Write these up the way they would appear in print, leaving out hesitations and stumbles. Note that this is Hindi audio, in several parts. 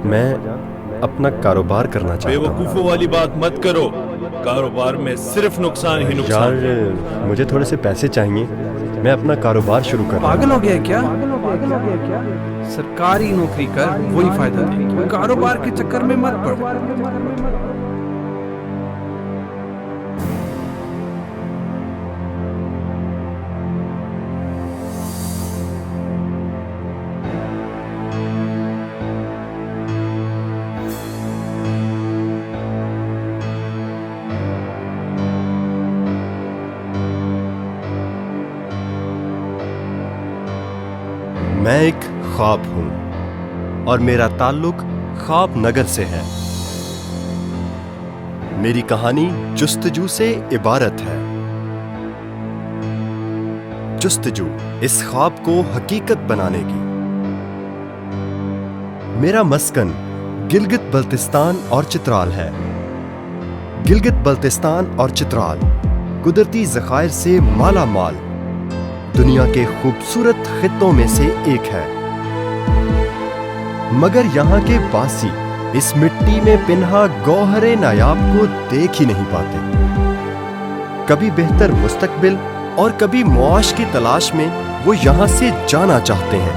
मैं अपना कारोबार करना चाहता हूँ। बेवकूफ़ों वाली बात मत करो, कारोबार में सिर्फ नुकसान ही नुकसान। यार मुझे थोड़े से पैसे चाहिए, मैं अपना कारोबार शुरू कर रहा हूँ। पागल हो गया क्या? सरकारी नौकरी कर, वही फायदा देगी। कारोबार के चक्कर में मत पड़। मैं एक ख्वाब हूं और मेरा ताल्लुक ख्वाब नगर से है। मेरी कहानी जुस्तजू से इबारत है। जुस्तजू इस ख्वाब को हकीकत बनाने की। मेरा मस्कन गिलगित बल्तिस्तान और चित्राल है। गिलगित बल्तिस्तान और चित्राल कुदरती ज़खायर से माला माल दुनिया के खूबसूरत खित्तों में से एक है, मगर यहाँ के बासी इस मिट्टी में पिन्हा गौहरे नायाब को देख ही नहीं पाते। कभी बेहतर मुस्तकबिल और कभी मुआश की तलाश में वो यहाँ से जाना चाहते हैं।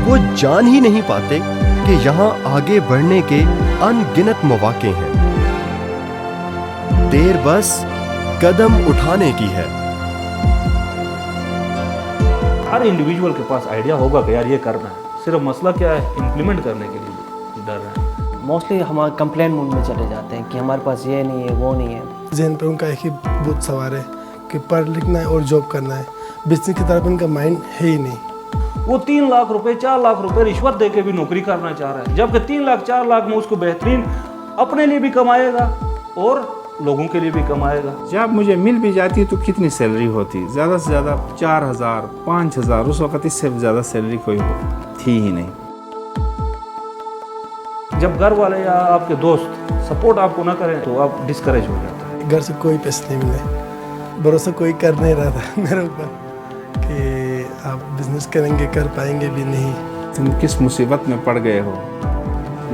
वो जान ही नहीं पाते कि यहाँ आगे बढ़ने के अनगिनत मौके हैं। देर बस कदम उठाने की है। हर इंडिविजुअल के पास आइडिया होगा कि यार ये करना है, सिर्फ मसला क्या है इम्प्लीमेंट करने के लिए डर रहे हैं। मोस्टली हम कंप्लेन मूड में चले जाते हैं कि हमारे पास ये नहीं है, वो नहीं है। जहन पे उनका एक ही भूत सवार है कि पढ़ लिखना है और जॉब करना है। बिजनेस की तरफ उनका माइंड है ही नहीं। वो 3 लाख रुपए 4 लाख रुपए रिश्वत दे के भी नौकरी करना चाह रहा है, जबकि 3 लाख 4 लाख में उसको बेहतरीन अपने लिए भी कमाएगा और लोगों के लिए भी कमाएगा। जब मुझे मिल भी जाती तो कितनी सैलरी होती? ज़्यादा से ज़्यादा 4,000 5,000। उस वक्त इससे ज़्यादा सैलरी कोई थी ही नहीं। जब घर वाले या आपके दोस्त सपोर्ट आपको ना करें तो आप डिस्करेज हो जाते हैं। घर से कोई पैसे नहीं मिले, भरोसा कोई कर नहीं रहा था मेरे ऊपर कि आप बिजनेस करेंगे, कर पाएंगे भी नहीं। तुम किस मुसीबत में पड़ गए हो?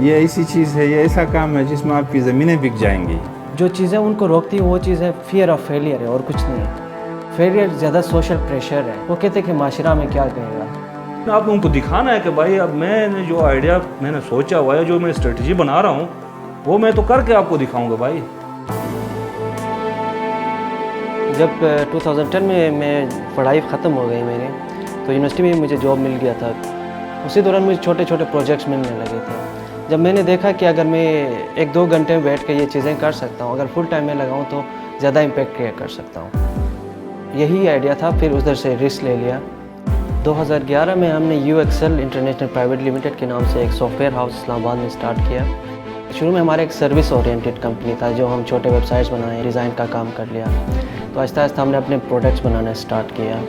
ये ऐसी चीज़ है, ये ऐसा काम है जिसमें आपकी ज़मीनें बिक जाएंगी। जो चीज़ें उनको रोकती हैं वो चीज़ है फियर ऑफ फेलियर है और कुछ नहीं है। फेलियर ज़्यादा सोशल प्रेशर है। वो कहते हैं कि माशरा में क्या कहेगा। आप उनको दिखाना है कि भाई अब मैंने जो आइडिया मैंने सोचा हुआ है, जो मैं स्ट्रेटजी बना रहा हूँ, वो मैं तो करके आपको दिखाऊंगा भाई। जब 2010 में मैं पढ़ाई ख़त्म हो गई मेरी, तो यूनिवर्सिटी में मुझे जॉब मिल गया था। उसी दौरान मुझे छोटे छोटे प्रोजेक्ट्स मिलने लगे थे। जब मैंने देखा कि अगर मैं 1-2 घंटे में बैठ के ये चीज़ें कर सकता हूँ, अगर फुल टाइम में लगाऊँ तो ज़्यादा इम्पेक्ट क्रिएट कर सकता हूँ। यही आइडिया था। फिर उधर से रिस्क ले लिया। 2011 में हमने UXL इंटरनेशनल प्राइवेट लिमिटेड के नाम से एक सॉफ्टवेयर हाउस इस्लामाबाद में स्टार्ट किया। शुरू में हमारा एक सर्विस ओरिएंटेड कंपनी था, जो हम छोटे वेबसाइट्स बनाए, डिज़ाइन का काम कर लिया। तो आहिस्ता आहिस्ता हमने अपने प्रोडक्ट्स बनाना स्टार्ट किया।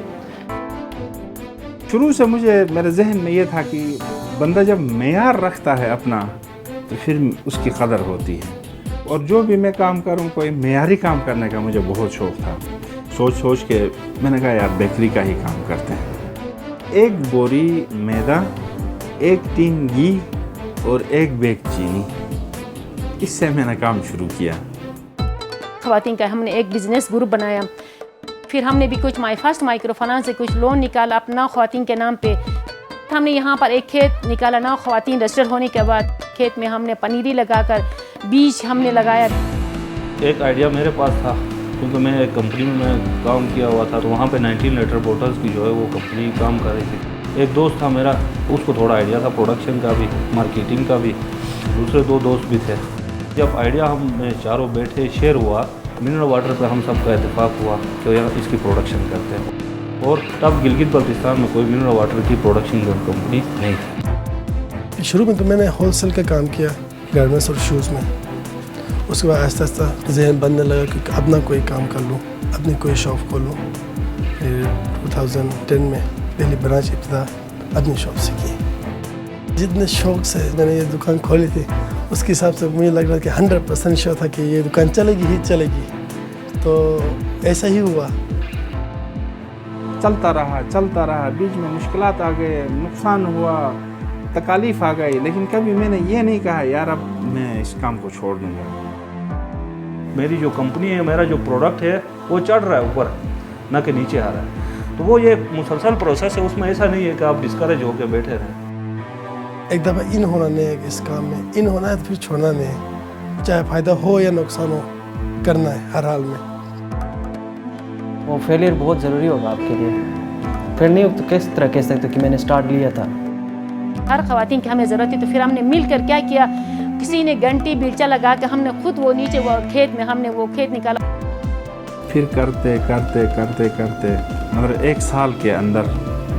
शुरू से मुझे मेरे जहन में ये था कि बंदा जब मेयार रखता है अपना तो फिर उसकी कदर होती है। और जो भी मैं काम करूं, कोई मेयारी काम करने का मुझे बहुत शौक़ था। सोच सोच के मैंने कहा यार बेकरी का ही काम करते हैं। 1 बोरी मैदा, 1 टीन घी और 1 बैग चीनी, इससे मैंने काम शुरू किया। ख़वातीन का हमने एक बिज़नेस ग्रुप बनाया। फिर हमने भी कुछ माई फर्स्ट माइक्रो फाइनेंस से कुछ लोन निकाला अपना ख़वातीन के नाम पे। हमने यहाँ पर एक खेत निकाला ना, ख़वातीन रजिस्टर होने के बाद खेत में हमने पनीरी लगाकर बीज हमने लगाया। एक आइडिया मेरे पास था, क्योंकि मैं एक कंपनी में मैं काम किया हुआ था, तो वहाँ पे 19 लीटर बोटल्स की जो है वो कंपनी काम कर रही थी। एक दोस्त था मेरा, उसको थोड़ा आइडिया था प्रोडक्शन का भी, मार्केटिंग का भी। दूसरे 2 दोस्त भी थे। जब आइडिया हम चारों बैठे शेयर हुआ, मिनरल वाटर पे हम सबका इत्तेफाक हुआ कि यार इसकी प्रोडक्शन करते हैं। और तब गिलगित बल्तिस्तान में कोई मिनरल वाटर की प्रोडक्शन कंपनी नहीं थी। शुरू में तो मैंने होलसेल का काम किया गारमेंट्स और शूज़ में। उसके बाद आहिस्ता आहिस्ता जहन बनने लगा कि अपना कोई काम कर लूँ, अपनी कोई शॉप खोलूँ। फिर 2010 में पहली ब्रांच इब्तिदा अपनी शॉप से की। जितने शौक़ से मैंने ये दुकान खोली थी, उसके हिसाब से मुझे लग रहा कि 100% श्योर था कि ये दुकान चलेगी ही चलेगी। तो ऐसा ही हुआ। चलता रहा, बीच में मुश्किलात आ गए, नुकसान हुआ, तकालीफ आ गई, लेकिन कभी मैंने ये नहीं कहा यार अब मैं इस काम को छोड़ दूँगा। मेरी जो कंपनी है, मेरा जो प्रोडक्ट है वो चढ़ रहा है ऊपर, ना कि नीचे आ रहा है। तो वो ये मुसलसल प्रोसेस है, उसमें ऐसा नहीं है कि आप डिस्करेज होकर बैठे रहें। एक दफ़ा इन होना नहीं है इस काम में, इन होना है तो फिर छोड़ना नहीं है, चाहे फ़ायदा हो या नुकसान हो, करना है हर हाल में। वो फेलियर बहुत ज़रूरी होगा आपके लिए। फिर नहीं तो किस तरह कह सकते कि मैंने स्टार्ट लिया था। हर ख़वातीन की हमें ज़रूरत थी, तो फिर हमने मिल कर क्या किया, किसी ने घंटी बेलचा लगा के हमने खुद वो नीचे वो खेत में हमने वो खेत निकाला। फिर करते करते करते करते मतलब 1 साल के अंदर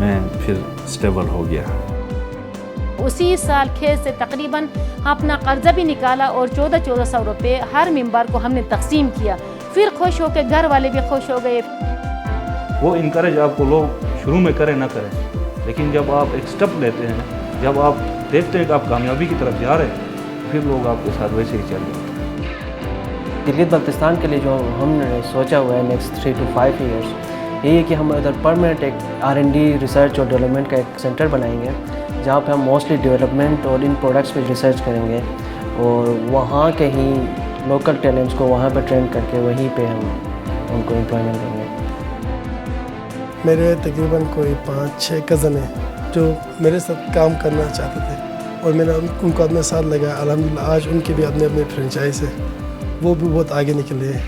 मैं फिर स्टेबल हो गया। उसी साल खेत से तकरीबन अपना कर्जा भी निकाला और 1400 रुपये हर मेंबर को हमने तकसीम किया। फिर खुश हो के घर वाले भी खुश हो गए। वो इनकरेज आपको लोग शुरू में करें ना करें, लेकिन जब आप एक स्टेप लेते हैं, जब आप देखते हैं कि आप कामयाबी की तरफ जा रहे हैं, फिर लोग आपके साथ वैसे ही चल रहे हैं। गिलगित बल्तिस्तान के लिए जो हमने सोचा हुआ है नेक्स्ट 3 to 5 ईयर्स, यही है कि हम इधर परमानेंट एक R&D रिसर्च और डेवलपमेंट का एक सेंटर बनाएंगे, जहाँ पे हम मोस्टली डेवलपमेंट और इन प्रोडक्ट्स पे रिसर्च करेंगे और वहाँ के ही लोकल टैलेंट्स को वहाँ पे ट्रेन करके वहीं पे हम उनको एम्प्लॉयमेंट देंगे। मेरे तकरीबन कोई 5-6 कज़न हैं जो मेरे साथ काम करना चाहते थे और मैंने उनको अपने साथ लगाया। अल्हम्दुलिल्लाह आज उनके भी अपने अपने फ्रेंचाइज है, वो भी बहुत आगे निकले हैं।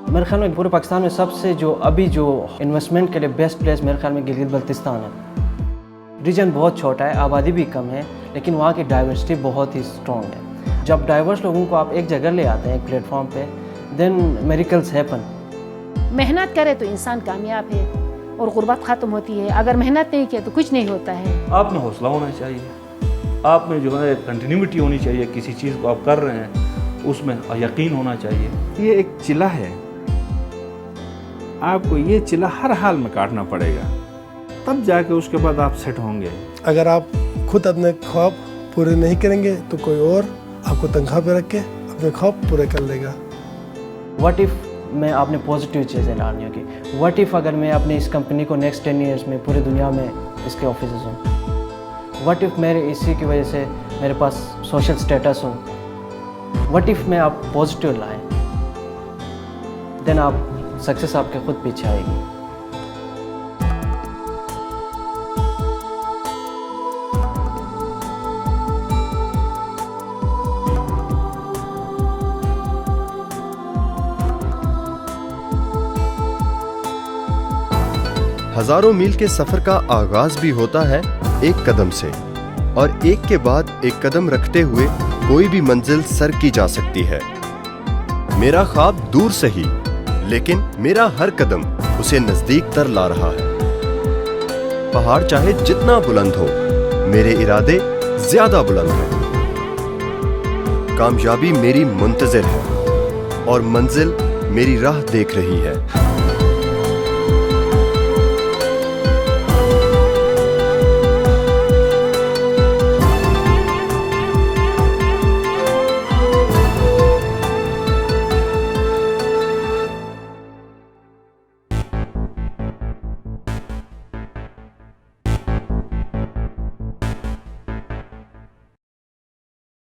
मेरे ख्याल में पूरे पाकिस्तान में सबसे जो अभी जो इन्वेस्टमेंट के लिए बेस्ट प्लेस मेरे ख्याल में गिलगित बल्तिस्तान है। रीजन बहुत छोटा है, आबादी भी कम है, लेकिन वहाँ की डाइवर्सिटी बहुत ही स्ट्रॉन्ग है। जब डाइवर्स लोगों को आप एक जगह ले आते हैं एक प्लेटफॉर्म पे, देन मिरेकल्स हैपन। मेहनत करे तो इंसान कामयाब है और गुर्बत ख़त्म होती है। अगर मेहनत नहीं किया तो कुछ नहीं होता है। आप में हौसला होना चाहिए, आप में जो है कंटिन्यूटी होनी चाहिए। किसी चीज़ को आप कर रहे हैं उसमें यकीन होना चाहिए। ये एक चिला है, आपको ये चिला हर हाल में काटना पड़ेगा, तब जाके उसके बाद आप सेट होंगे। अगर आप खुद अपने ख्वाब पूरे नहीं करेंगे तो कोई और आपको तनख्वाह पे रख के अपने ख्वाब पूरे कर लेगा। व्हाट इफ़ मैं आपने पॉजिटिव चीज़ें डालनी होगी। व्हाट इफ़ अगर मैं अपनी इस कंपनी को नेक्स्ट 10 ईयर्स में पूरी दुनिया में इसके ऑफिस हूँ। व्हाट इफ़ मेरे इसी की वजह से मेरे पास सोशल स्टेटस हो। व्हाट इफ़ में आप पॉजिटिव लाएं, देन आप सक्सेस आपके खुद पीछे आएगी। हजारों मील के सफर का आगाज भी होता है एक कदम से, और एक के बाद एक कदम रखते हुए कोई भी मंजिल सर की जा सकती है। मेरा ख्वाब दूर से ही, लेकिन मेरा हर कदम उसे नजदीक तर ला रहा है। पहाड़ चाहे जितना बुलंद हो, मेरे इरादे ज्यादा बुलंद हैं। कामयाबी मेरी मुंतजिर है और मंजिल मेरी राह देख रही है।